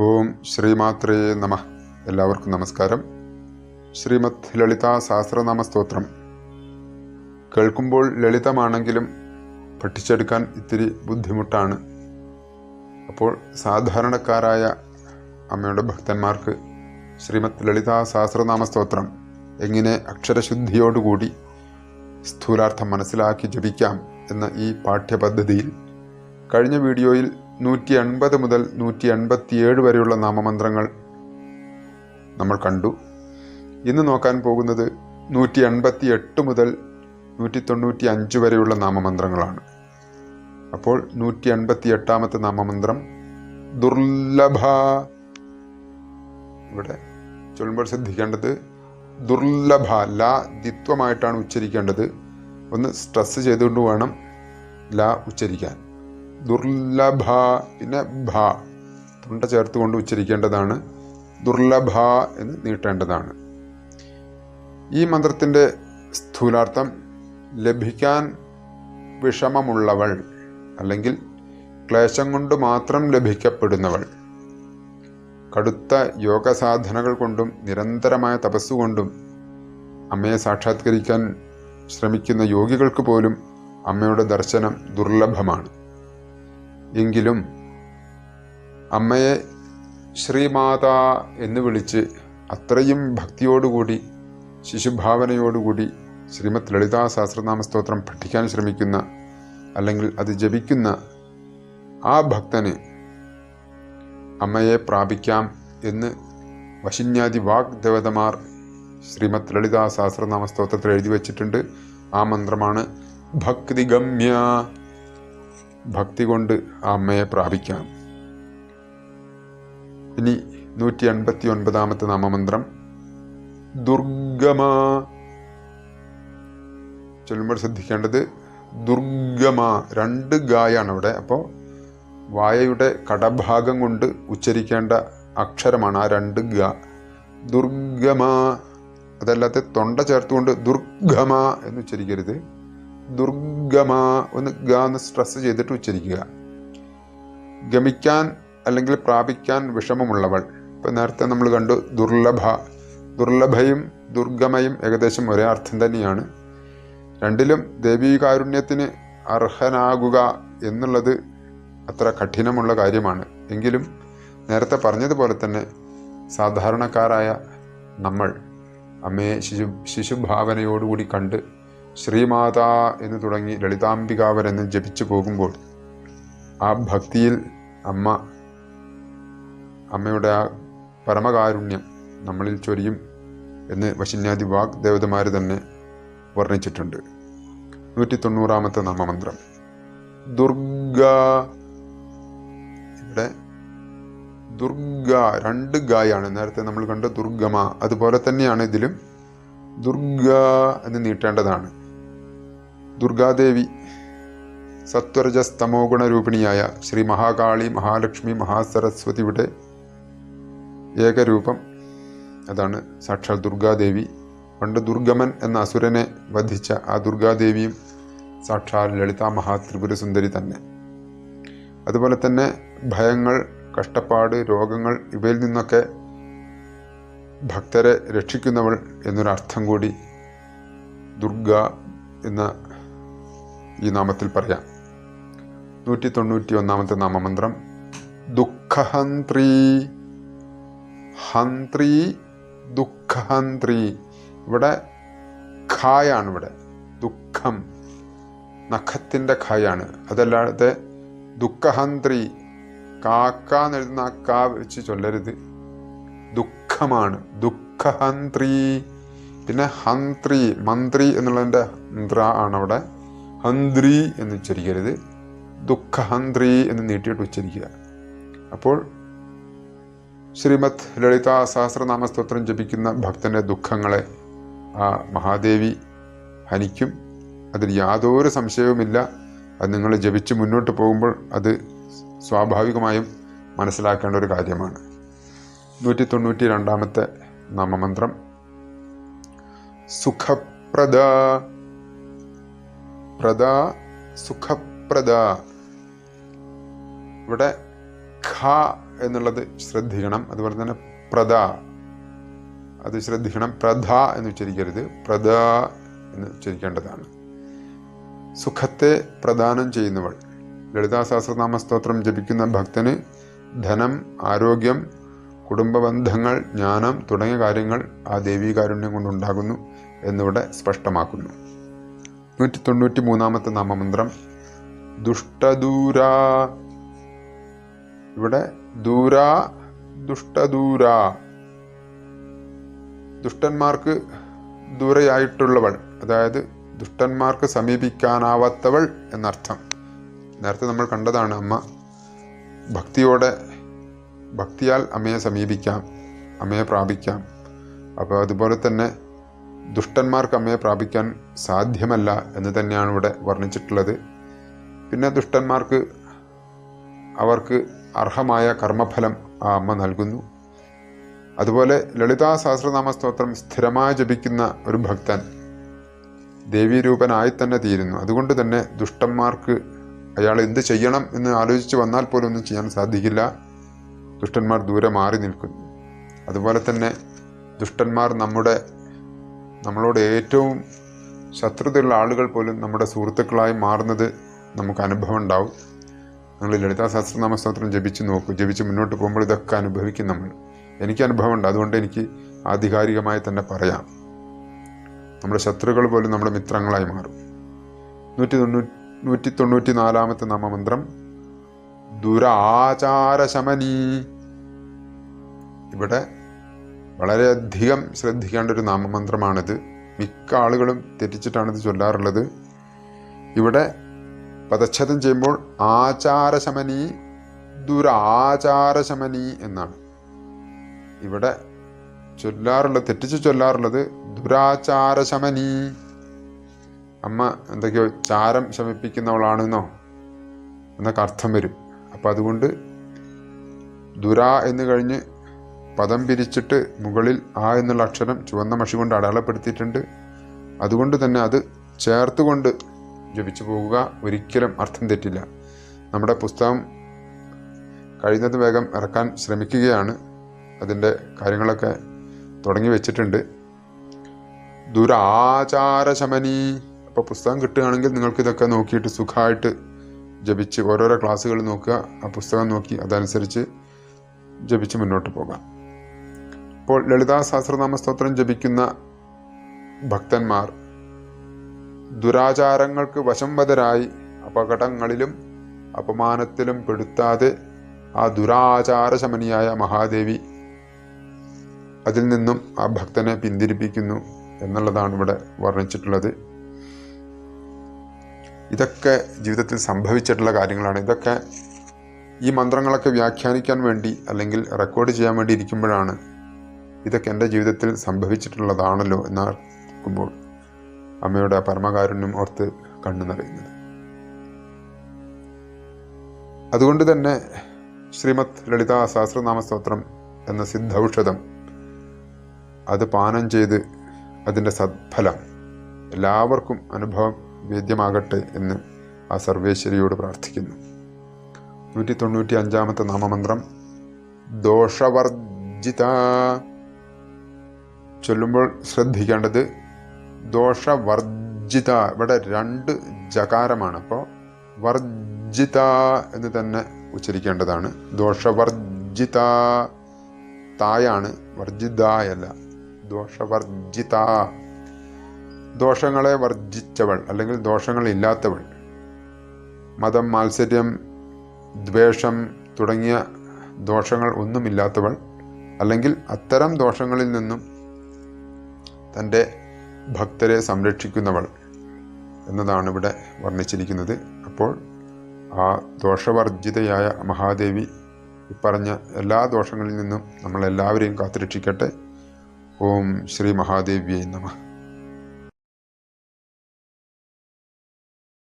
ഓം ശ്രീമാത്രേ നമഃ. എല്ലാവർക്കും നമസ്കാരം. ശ്രീമദ് ലളിതാ സഹസ്രനാമ സ്തോത്രം കേൾക്കുമ്പോൾ ലളിതമാണെങ്കിലും പഠിച്ചെടുക്കാൻ ഇത്തിരി ബുദ്ധിമുട്ടാണ്. അപ്പോൾ സാധാരണക്കാരായ അമ്മയുടെ ഭക്തന്മാർക്ക് ശ്രീമദ് ലളിതാ സഹസ്രനാമ സ്തോത്രം എങ്ങനെ അക്ഷരശുദ്ധിയോടുകൂടി സ്ഥൂലാർത്ഥം മനസ്സിലാക്കി ജപിക്കാം എന്ന ഈ പാഠ്യപദ്ധതിയിൽ കഴിഞ്ഞ വീഡിയോയിൽ 180 മുതൽ 187 വരെയുള്ള നാമമന്ത്രങ്ങൾ നമ്മൾ കണ്ടു. ഇന്ന് നോക്കാൻ പോകുന്നത് 188 മുതൽ 195 വരെയുള്ള നാമമന്ത്രങ്ങളാണ്. അപ്പോൾ 188ാമത്തെ നാമമന്ത്രം ദുർലഭ. ഇവിടെ ചൊല്ലുമ്പോൾ ശ്രദ്ധിക്കേണ്ടത് ദുർലഭ, ല ദിത്വമായിട്ടാണ് ഉച്ചരിക്കേണ്ടത്. ഒന്ന് സ്ട്രെസ് ചെയ്തുകൊണ്ട് വേണം ല ഉച്ചരിക്കാൻ. ദുർലഭ, പിന്നെ ഭ തൊണ്ട ചേർത്തുകൊണ്ട് ഉച്ചരിക്കേണ്ടതാണ്. ദുർലഭ എന്ന് നീട്ടേണ്ടതാണ്. ഈ മന്ത്രത്തിൻ്റെ സ്ഥൂലാർത്ഥം ലഭിക്കാൻ വിഷമമുള്ളവൾ, അല്ലെങ്കിൽ ക്ലേശം കൊണ്ട് മാത്രം ലഭിക്കപ്പെടുന്നവൾ. കടുത്ത യോഗസാധനകൾ കൊണ്ടും നിരന്തരമായ തപസ്സുകൊണ്ടും അമ്മയെ സാക്ഷാത്കരിക്കാൻ ശ്രമിക്കുന്ന യോഗികൾക്ക് പോലും അമ്മയുടെ ദർശനം ദുർലഭമാണ്. എങ്കിലും അമ്മയെ ശ്രീമാതാ എന്ന് വിളിച്ച് അത്രയും ഭക്തിയോടുകൂടി ശിശുഭാവനയോടുകൂടി ശ്രീമദ് ലളിതാ സഹസ്രനാമ സ്തോത്രം പഠിക്കാൻ ശ്രമിക്കുന്ന, അല്ലെങ്കിൽ അത് ജപിക്കുന്ന ആ ഭക്തന് അമ്മയെ പ്രാപിക്കാം എന്ന് വശിന്യാദി വാഗ്ദേവതമാർ ശ്രീമദ് ലളിതാ സഹസ്രനാമ സ്തോത്രത്തിൽ എഴുതി വച്ചിട്ടുണ്ട്. ആ മന്ത്രമാണ് ഭക്തിഗമ്യ. ഭക്തി കൊണ്ട് ആ അമ്മയെ പ്രാപിക്കാം. ഇനി 189ാമത്തെ നാമമന്ത്രം ദുർഗമ. ചൊല്ലുമ്പോൾ ശ്രദ്ധിക്കേണ്ടത് ദുർഗമ, 2 ഗായാണ് അവിടെ. അപ്പോൾ വായയുടെ കടഭാഗം കൊണ്ട് ഉച്ചരിക്കേണ്ട അക്ഷരമാണ് ആ 2 ഗ. ദുർഗമ. അതല്ലാതെ തൊണ്ട ചേർത്തുകൊണ്ട് ദുർഗമ എന്ന് ഉച്ചരിക്കരുത്. ദുർഗമ, ഒന്ന് ഗ എന്ന് സ്ട്രെസ് ചെയ്തിട്ട് ഉച്ചരിക്കുക. ഗമിക്കാൻ അല്ലെങ്കിൽ പ്രാപിക്കാൻ വിഷമമുള്ളവൾ. ഇപ്പം നേരത്തെ നമ്മൾ കണ്ടു ദുർലഭ. ദുർലഭയും ദുർഗമയും ഏകദേശം ഒരേ അർത്ഥം തന്നെയാണ്. രണ്ടിലും ദേവീകാരുണ്യത്തിന് അർഹനാകുക എന്നുള്ളത് അത്ര കഠിനമുള്ള കാര്യമാണ്. എങ്കിലും നേരത്തെ പറഞ്ഞതുപോലെ തന്നെ സാധാരണക്കാരായ നമ്മൾ അമ്മയെ ശിശുഭാവനയോടുകൂടി കണ്ട് ശ്രീമാതാ എന്ന് തുടങ്ങി ലളിതാംബികാവരെന്ന് ജപിച്ചു പോകുമ്പോൾ ആ ഭക്തിയിൽ അമ്മയുടെ ആ പരമകാരുണ്യം നമ്മളിൽ ചൊരിയും എന്ന് വശിന്യാദി വാഗ്ദേവതമാർ തന്നെ വർണ്ണിച്ചിട്ടുണ്ട്. 190ാമത്തെ നാമമന്ത്രം ദുർഗ. ഇവിടെ ദുർഗ 2 ഗായാണ്. നേരത്തെ നമ്മൾ കണ്ട ദുർഗമ അതുപോലെ തന്നെയാണ് ഇതിലും ദുർഗ എന്ന് നീട്ടേണ്ടതാണ്. ദുർഗാദേവി സത്വരജസ്തമോ ഗുണരൂപിണിയായ ശ്രീ മഹാകാളി, മഹാലക്ഷ്മി, മഹാസരസ്വതിയുടെ ഏകരൂപം. അതാണ് സാക്ഷാൽ ദുർഗാദേവി. പണ്ട് ദുർഗമൻ എന്ന അസുരനെ വധിച്ച ആ ദുർഗാദേവിയും സാക്ഷാൽ ലളിതാ മഹാത്രിപുര സുന്ദരി തന്നെ. അതുപോലെ തന്നെ ഭയങ്ങൾ, കഷ്ടപ്പാട്, രോഗങ്ങൾ ഇവയിൽ നിന്നൊക്കെ ഭക്തരെ രക്ഷിക്കുന്നവൾ എന്നൊരർത്ഥം കൂടി ദുർഗ എന്ന ഈ നാമത്തിൽ പറയാം. 191ാമത്തെ നാമമന്ത്രം ദുഃഖഹന്ത്രി. ഹന്ത്രി, ദുഃഖഹന്ത്രി. ഇവിടെ ഖായാണ്. ഇവിടെ ദുഃഖം നഖത്തിൻ്റെ ഖായാണ്. അതല്ലാതെ ദുഃഖഹന്ത്രി കാക്കാന്ന് എഴുതുന്ന ആ കാ വെച്ച് ചൊല്ലരുത്. ദുഃഖമാണ്. ദുഃഖഹന്ത്രി. പിന്നെ ഹന്ത്രി, മന്ത്രി എന്നുള്ളതിൻ്റെ ന്ത്ര ആണ് അവിടെ. ഹന്ത്രി എന്ന് ഉച്ചരിക്കരുത്. ദുഃഖഹന്ത്രി എന്ന് നീട്ടിയിട്ട് ഉച്ചരിക്കുക. അപ്പോൾ ശ്രീമദ് ലളിതാ സഹസ്രനാമ സ്തോത്രം ജപിക്കുന്ന ഭക്തൻ്റെ ദുഃഖങ്ങളെ ആ മഹാദേവി ഹനിക്കും. അതിൽ യാതൊരു സംശയവുമില്ല. അത് നിങ്ങൾ ജപിച്ച് മുന്നോട്ട് പോകുമ്പോൾ അത് സ്വാഭാവികമായും മനസ്സിലാക്കേണ്ട ഒരു കാര്യമാണ്. 192ാമത്തെ നാമമന്ത്രം സുഖപ്രദ. സുഖപ്രദ. ഇവിടെ ഖ എന്നുള്ളത് ശ്രദ്ധിക്കണം. അതുപോലെ തന്നെ പ്രദ അത് ശ്രദ്ധിക്കണം. പ്രധ എന്ന് ഉച്ചരിക്കരുത്, പ്രദ എന്ന് ഉച്ചരിക്കേണ്ടതാണ്. സുഖത്തെ പ്രദാനം ചെയ്യുന്നവൾ. ലളിതാ സഹസ്രനാമ സ്തോത്രം ജപിക്കുന്ന ഭക്തന് ധനം, ആരോഗ്യം, കുടുംബബന്ധങ്ങൾ, ജ്ഞാനം തുടങ്ങിയ കാര്യങ്ങൾ ആ ദേവീകാരുണ്യം കൊണ്ടുണ്ടാകുന്നു എന്നിവിടെ സ്പഷ്ടമാക്കുന്നു. 193 നാമമന്ത്രം ദുഷ്ടദൂര. ഇവിടെ ദൂര, ദുഷ്ടദൂര, ദുഷ്ടന്മാർക്ക് ദൂരെയായിട്ടുള്ളവൾ, അതായത് ദുഷ്ടന്മാർക്ക് സമീപിക്കാനാവാത്തവൾ എന്നർത്ഥം. നേരത്തെ നമ്മൾ കണ്ടതാണ്, അമ്മ ഭക്തിയാൽ അമ്മയെ സമീപിക്കാം, അമ്മയെ പ്രാപിക്കാം. അപ്പോൾ അതുപോലെ തന്നെ ദുഷ്ടന്മാർക്ക് അമ്മയെ പ്രാപിക്കാൻ സാധ്യമല്ല എന്ന് തന്നെയാണ് ഇവിടെ വർണ്ണിച്ചിട്ടുള്ളത്. പിന്നെ ദുഷ്ടന്മാർക്ക് അവർക്ക് അർഹമായ കർമ്മഫലം ആ അമ്മ നൽകുന്നു. അതുപോലെ ലളിതാ സഹസ്രനാമ സ്തോത്രം സ്ഥിരമായി ജപിക്കുന്ന ഒരു ഭക്തൻ ദേവീരൂപനായി തന്നെ തീരുന്നു. അതുകൊണ്ട് തന്നെ ദുഷ്ടന്മാർക്ക് അയാൾ എന്ത് ചെയ്യണം എന്ന് ആലോചിച്ച് വന്നാൽ പോലും ഒന്നും ചെയ്യാൻ സാധിക്കില്ല. ദുഷ്ടന്മാർ ദൂരെ മാറി നിൽക്കുന്നു. അതുപോലെ തന്നെ ദുഷ്ടന്മാർ നമ്മളോട് ഏറ്റവും ശത്രുതയുള്ള ആളുകൾ പോലും നമ്മുടെ സുഹൃത്തുക്കളായി മാറുന്നത് നമുക്ക് അനുഭവം ഉണ്ടാവും. നിങ്ങൾ ലളിതാ സഹസ്രനാമ സ്തോത്രം ജപിച്ച് മുന്നോട്ട് പോകുമ്പോൾ ഇതൊക്കെ അനുഭവിക്കും നമ്മൾ. എനിക്ക് അനുഭവമുണ്ട്, അതുകൊണ്ട് എനിക്ക് ആധികാരികമായി തന്നെ പറയാം. നമ്മുടെ ശത്രുക്കൾ പോലും നമ്മുടെ മിത്രങ്ങളായി മാറും. 194 നാമമന്ത്രം ദുരാചാരശമനീ. ഇവിടെ വളരെയധികം ശ്രദ്ധിക്കേണ്ട ഒരു നാമമന്ത്രമാണിത്. മിക്ക ആളുകളും തെറ്റിച്ചിട്ടാണിത് ചൊല്ലാറുള്ളത്. ഇവിടെ പദച്ഛേദം ചെയ്യുമ്പോൾ ആചാരശമനീ, ദുരാചാരശമനീ എന്നാണ് ഇവിടെ തെറ്റിച്ച് ചൊല്ലാറുള്ളത് ദുരാചാരശമനീ. അമ്മ എന്തൊക്കെയോ ചാരം ശമിപ്പിക്കുന്നവളാണെന്നോ എന്നൊക്കെ അർത്ഥം വരും. അപ്പം അതുകൊണ്ട് ദുരാ എന്ന് കഴിഞ്ഞ് പദം പിരിച്ചിട്ട് മുകളിൽ ആ എന്നുള്ള അക്ഷരം ചുവന്ന മഷി കൊണ്ട് അടയാളപ്പെടുത്തിയിട്ടുണ്ട്. അതുകൊണ്ട് തന്നെ അത് ചേർത്തുകൊണ്ട് ജപിച്ചു പോകുക, ഒരിക്കലും അർത്ഥം തെറ്റില്ല. നമ്മുടെ പുസ്തകം കഴിയുന്നത് വേഗം ഇറക്കാൻ ശ്രമിക്കുകയാണ്. അതിൻ്റെ കാര്യങ്ങളൊക്കെ തുടങ്ങി വെച്ചിട്ടുണ്ട്. ദുരാചാരശമനീ. അപ്പോൾ പുസ്തകം കിട്ടുകയാണെങ്കിൽ നിങ്ങൾക്കിതൊക്കെ നോക്കിയിട്ട് സുഖമായിട്ട് ജപിച്ച് ഓരോരോ ക്ലാസ്സുകൾ നോക്കുക, ആ പുസ്തകം നോക്കി അതനുസരിച്ച് ജപിച്ച് മുന്നോട്ട് പോകാം. ഇപ്പോൾ ലളിതാ സഹസ്രനാമ സ്തോത്രം ജപിക്കുന്ന ഭക്തന്മാർ ദുരാചാരങ്ങൾക്ക് വശംവദരായി അപകടങ്ങളിലും അപമാനത്തിലും പെടുത്താതെ ആ ദുരാചാരശമനിയായ മഹാദേവി അതിൽ നിന്നും ആ ഭക്തനെ പിന്തിരിപ്പിക്കുന്നു എന്നുള്ളതാണ് ഇവിടെ വർണ്ണിച്ചിട്ടുള്ളത്. ഇതൊക്കെ ജീവിതത്തിൽ സംഭവിച്ചിട്ടുള്ള കാര്യങ്ങളാണ്. ഇതൊക്കെ ഈ മന്ത്രങ്ങളൊക്കെ വ്യാഖ്യാനിക്കാൻ വേണ്ടി അല്ലെങ്കിൽ റെക്കോർഡ് ചെയ്യാൻ വേണ്ടി ഇരിക്കുമ്പോഴാണ് ഇതൊക്കെ എൻ്റെ ജീവിതത്തിൽ സംഭവിച്ചിട്ടുള്ളതാണല്ലോ എന്നാർക്കുമ്പോൾ അമ്മയുടെ പരമകാരുണ്യം ഓർത്ത് കണ്ണു നിറയുന്നത്. അതുകൊണ്ട് തന്നെ ശ്രീമദ് ലളിതാ സഹസ്രനാമ സ്തോത്രം എന്ന സിദ്ധൌഷധം അത് പാനം ചെയ്ത് അതിൻ്റെ സത്ഫലം എല്ലാവർക്കും അനുഭവം വേദ്യമാകട്ടെ എന്ന് ആ സർവേശ്വരിയോട് പ്രാർത്ഥിക്കുന്നു. 195 നാമമന്ത്രം ദോഷവർജിത. ചൊല്ലുമ്പോൾ ശ്രദ്ധിക്കേണ്ടത് ദോഷവർജിത. ഇവിടെ 2 ജകാരമാണ്. അപ്പോൾ വർജിത എന്ന് തന്നെ ഉച്ചരിക്കേണ്ടതാണ്. ദോഷവർജിത തായാണ്, വർജിതായല്ല. ദോഷവർജിത, ദോഷങ്ങളെ വർജിച്ചവൾ അല്ലെങ്കിൽ ദോഷങ്ങളില്ലാത്തവൾ. മതം, മാത്സര്യം, ദ്വേഷം തുടങ്ങിയ ദോഷങ്ങൾ ഒന്നുമില്ലാത്തവൾ, അല്ലെങ്കിൽ അത്തരം ദോഷങ്ങളിൽ നിന്നും തൻ്റെ ഭക്തരെ സംരക്ഷിക്കുന്നവൾ എന്നതാണ് ഇവിടെ വർണ്ണിച്ചിരിക്കുന്നത്. അപ്പോൾ ആ ദോഷവർജിതയായ മഹാദേവി ഇപ്പറഞ്ഞ എല്ലാ ദോഷങ്ങളിൽ നിന്നും നമ്മളെല്ലാവരെയും കാത്തുരക്ഷിക്കട്ടെ. ഓം ശ്രീ മഹാദേവിയേ നമഃ.